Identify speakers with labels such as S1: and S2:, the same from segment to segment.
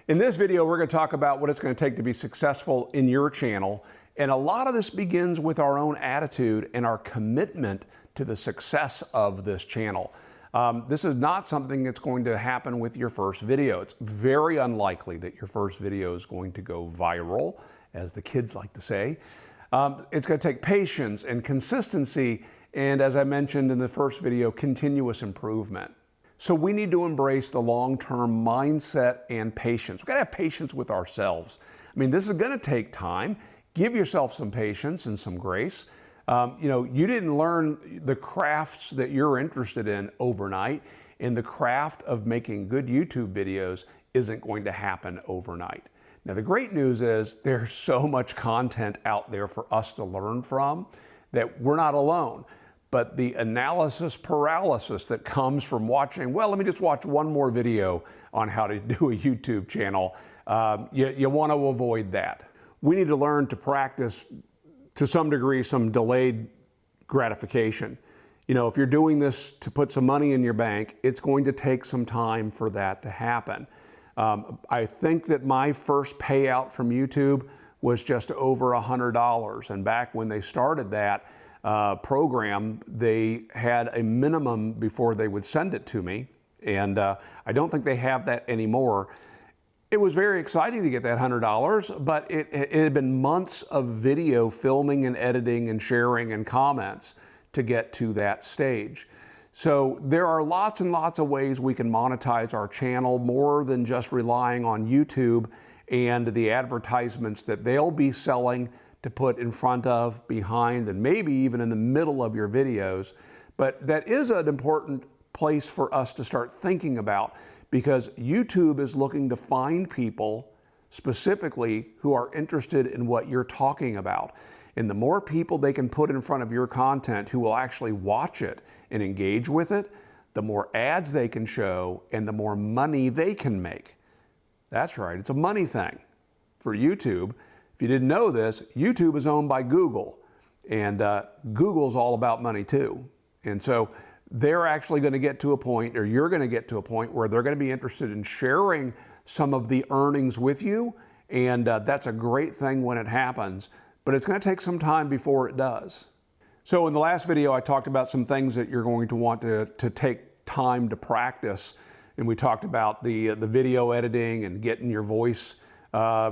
S1: In this video, we're going to talk about what it's going to take to be successful in your channel. And a lot of this begins with our own attitude and our commitment to the success of this channel. This is not something that's going to happen with your first video. It's very unlikely that your first video is going to go viral, as the kids like to say. It's going to take patience and consistency, and as I mentioned in the first video, continuous improvement. So we need to embrace the long-term mindset and patience. We've got to have patience with ourselves. I mean, this is going to take time. Give yourself some patience and some grace. You didn't learn the crafts that you're interested in overnight, and the craft of making good YouTube videos isn't going to happen overnight. Now, the great news is there's so much content out there for us to learn from that we're not alone. But the analysis paralysis that comes from watching, well, let me just watch one more video on how to do a YouTube channel, you want to avoid that. We need to learn to practice, to some degree, some delayed gratification. If you're doing this to put some money in your bank, it's going to take some time for that to happen. I think that my first payout from YouTube was just over $100. And back when they started that program, they had a minimum before they would send it to me. And I don't think they have that anymore. It was very exciting to get that $100, but it had been months of video filming and editing and sharing and comments to get to that stage. So there are lots and lots of ways we can monetize our channel more than just relying on YouTube and the advertisements that they'll be selling to put in front of, behind, and maybe even in the middle of your videos. But that is an important place for us to start thinking about, because YouTube is looking to find people specifically who are interested in what you're talking about. And the more people they can put in front of your content who will actually watch it and engage with it, the more ads they can show and the more money they can make. That's right, it's a money thing for YouTube. If you didn't know this, YouTube is owned by Google, and Google's all about money too. And so they're actually going to get to a point, or you're going to get to a point, where they're going to be interested in sharing some of the earnings with you, and that's a great thing when it happens, but it's going to take some time before it does. So in the last video, I talked about some things that you're going to want to take time to practice, and we talked about the video editing and getting your voice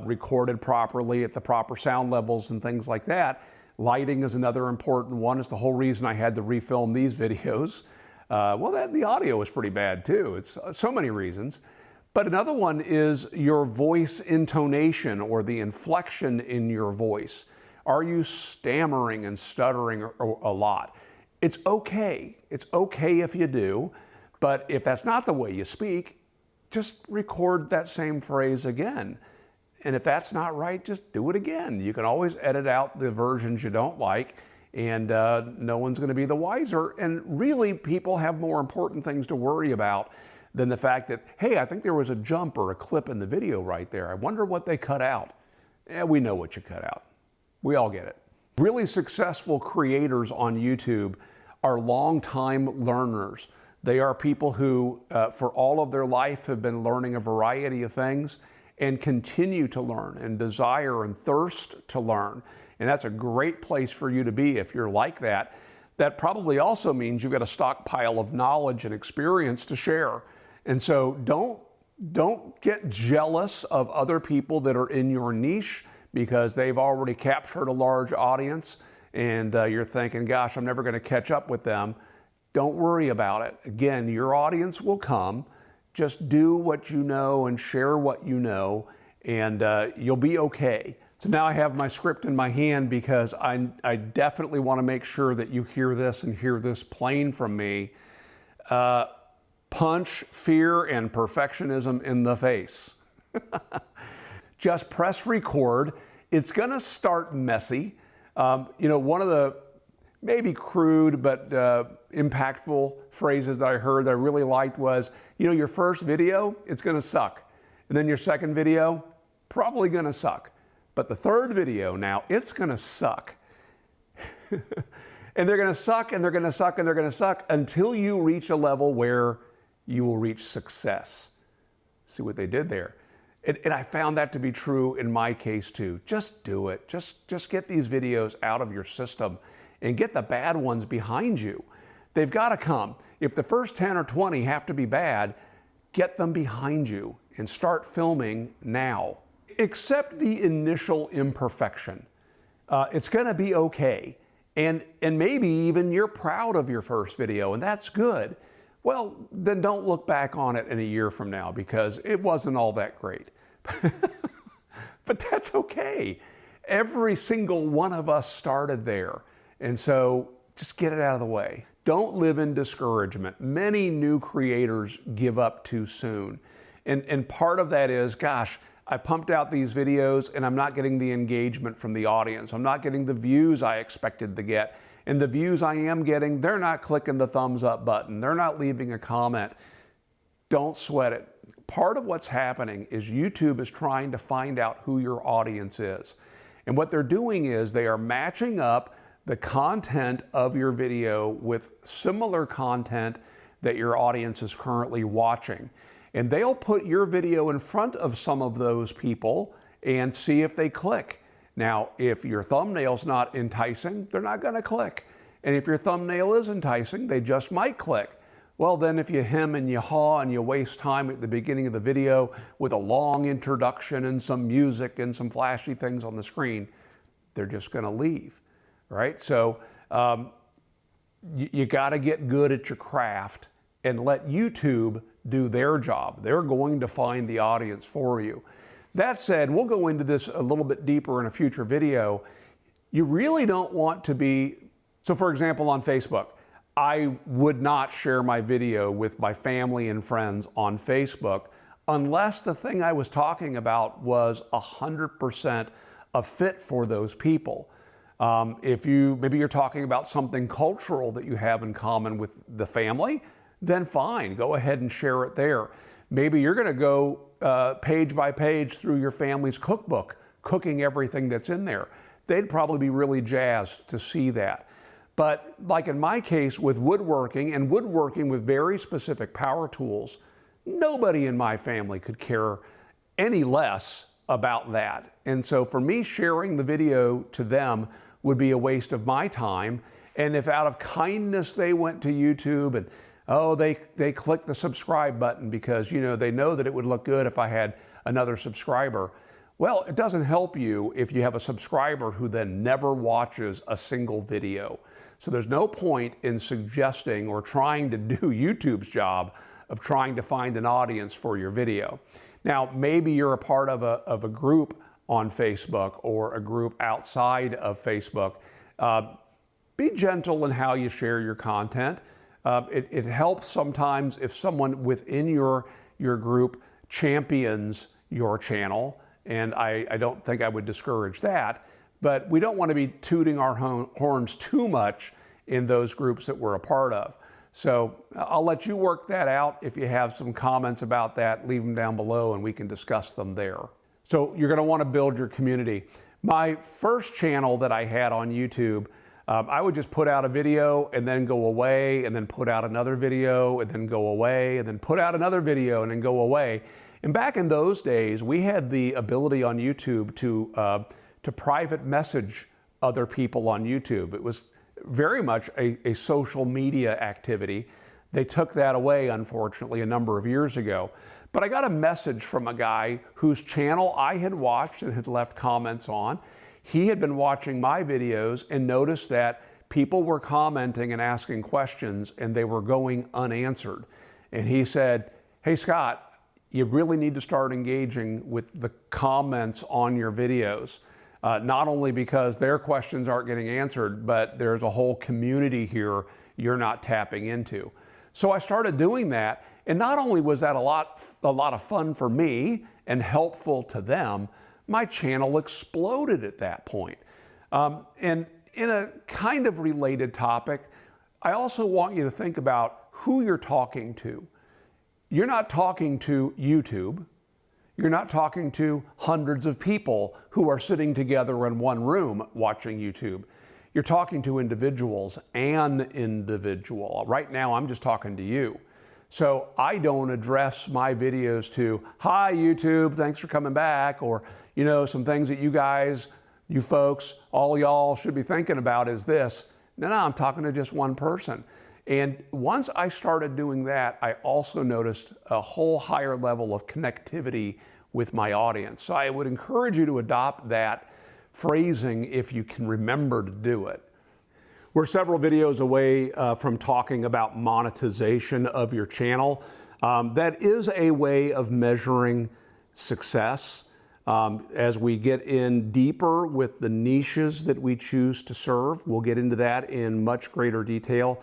S1: recorded properly at the proper sound levels and things like that. Lighting is another important one. It's the whole reason I had to refilm these videos. The audio is pretty bad too. It's so many reasons. But another one is your voice intonation, or the inflection in your voice. Are you stammering and stuttering a lot? It's okay. It's okay if you do. But if that's not the way you speak, just record that same phrase again. And if that's not right, just do it again. You can always edit out the versions you don't like, and no one's going to be the wiser. And really, people have more important things to worry about than the fact that, hey, I think there was a jump or a clip in the video right there. I wonder what they cut out. We know what you cut out. We all get it. Really successful creators on YouTube are long-time learners. They are people who, for all of their life, have been learning a variety of things and continue to learn and desire and thirst to learn. And that's a great place for you to be if you're like that. That probably also means you've got a stockpile of knowledge and experience to share. And so don't get jealous of other people that are in your niche because they've already captured a large audience and you're thinking, gosh, I'm never going to catch up with them. Don't worry about it. Again, your audience will come. Just do what you know and share what you know, and you'll be okay. So now I have my script in my hand because I definitely want to make sure that you hear this and hear this plain from me. Punch fear and perfectionism in the face. Just press record. It's going to start messy. One of the maybe crude but impactful phrases that I heard that I really liked was, your first video, it's going to suck. And then your second video, probably going to suck. But the third video now, it's going to suck. And they're going to suck, and they're going to suck, and they're going to suck until you reach a level where you will reach success. See what they did there. And I found that to be true in my case too. Just do it. Just get these videos out of your system and get the bad ones behind you. They've got to come. If the first 10 or 20 have to be bad, get them behind you and start filming now. Accept the initial imperfection. It's going to be okay. And maybe even you're proud of your first video, and that's good. Well, then don't look back on it in a year from now because it wasn't all that great. But that's okay. Every single one of us started there. And so just get it out of the way. Don't live in discouragement. Many new creators give up too soon. And part of that is, gosh, I pumped out these videos and I'm not getting the engagement from the audience. I'm not getting the views I expected to get. And the views I am getting, they're not clicking the thumbs up button. They're not leaving a comment. Don't sweat it. Part of what's happening is YouTube is trying to find out who your audience is. And what they're doing is they are matching up the content of your video with similar content that your audience is currently watching. And they'll put your video in front of some of those people and see if they click. Now, if your thumbnail's not enticing, they're not going to click. And if your thumbnail is enticing, they just might click. Well, then if you hem and you haw and you waste time at the beginning of the video with a long introduction and some music and some flashy things on the screen, they're just going to leave, right? So you got to get good at your craft and let YouTube do their job. They're going to find the audience for you. That said, we'll go into this a little bit deeper in a future video. You really don't want to be, so for example, on Facebook, I would not share my video with my family and friends on Facebook unless the thing I was talking about was 100% a fit for those people. If maybe you're talking about something cultural that you have in common with the family, then fine, go ahead and share it there. Maybe you're going to go page by page through your family's cookbook, cooking everything that's in there. They'd probably be really jazzed to see that. But like in my case with woodworking, and woodworking with very specific power tools, nobody in my family could care any less about that. And so for me, sharing the video to them would be a waste of my time. And if out of kindness they went to YouTube and they clicked the subscribe button because they know that it would look good if I had another subscriber. Well, it doesn't help you if you have a subscriber who then never watches a single video. So there's no point in suggesting or trying to do YouTube's job of trying to find an audience for your video. Now, maybe you're a part of a group on Facebook or a group outside of Facebook. Be gentle in how you share your content. It helps sometimes if someone within your group champions your channel, and I don't think I would discourage that, but we don't want to be tooting our horns too much in those groups that we're a part of. So I'll let you work that out. If you have some comments about that, leave them down below and we can discuss them there. So you're going to want to build your community. My first channel that I had on YouTube, I would just put out a video and then go away and then put out another video and then go away and then put out another video and then go away. And back in those days, we had the ability on YouTube to private message other people on YouTube. It was very much a social media activity. They took that away, unfortunately, a number of years ago. But I got a message from a guy whose channel I had watched and had left comments on. He had been watching my videos and noticed that people were commenting and asking questions and they were going unanswered. And he said, "Hey Scott, you really need to start engaging with the comments on your videos. Not only because their questions aren't getting answered, but there's a whole community here you're not tapping into." So I started doing that, and not only was that a lot of fun for me and helpful to them, my channel exploded at that point. And in a kind of related topic, I also want you to think about who you're talking to. You're not talking to YouTube. You're not talking to hundreds of people who are sitting together in one room watching YouTube. You're talking to individuals, an individual. Right now, I'm just talking to you. So I don't address my videos to, hi YouTube, thanks for coming back, or some things that you guys, you folks, all y'all should be thinking about is this. No, I'm talking to just one person. And once I started doing that, I also noticed a whole higher level of connectivity with my audience. So I would encourage you to adopt that phrasing if you can remember to do it. We're several videos away from talking about monetization of your channel. That is a way of measuring success. As we get in deeper with the niches that we choose to serve, we'll get into that in much greater detail.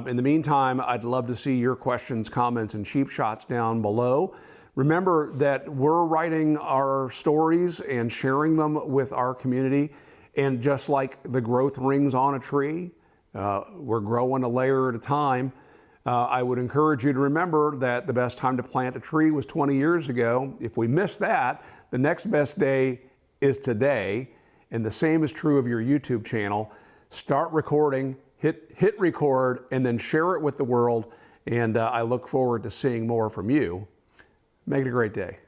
S1: In the meantime, I'd love to see your questions, comments, and cheap shots down below. Remember that we're writing our stories and sharing them with our community. And just like the growth rings on a tree, we're growing a layer at a time. I would encourage you to remember that the best time to plant a tree was 20 years ago. If we miss that, the next best day is today. And the same is true of your YouTube channel. Start recording, hit record, and then share it with the world. And I look forward to seeing more from you. Make it a great day.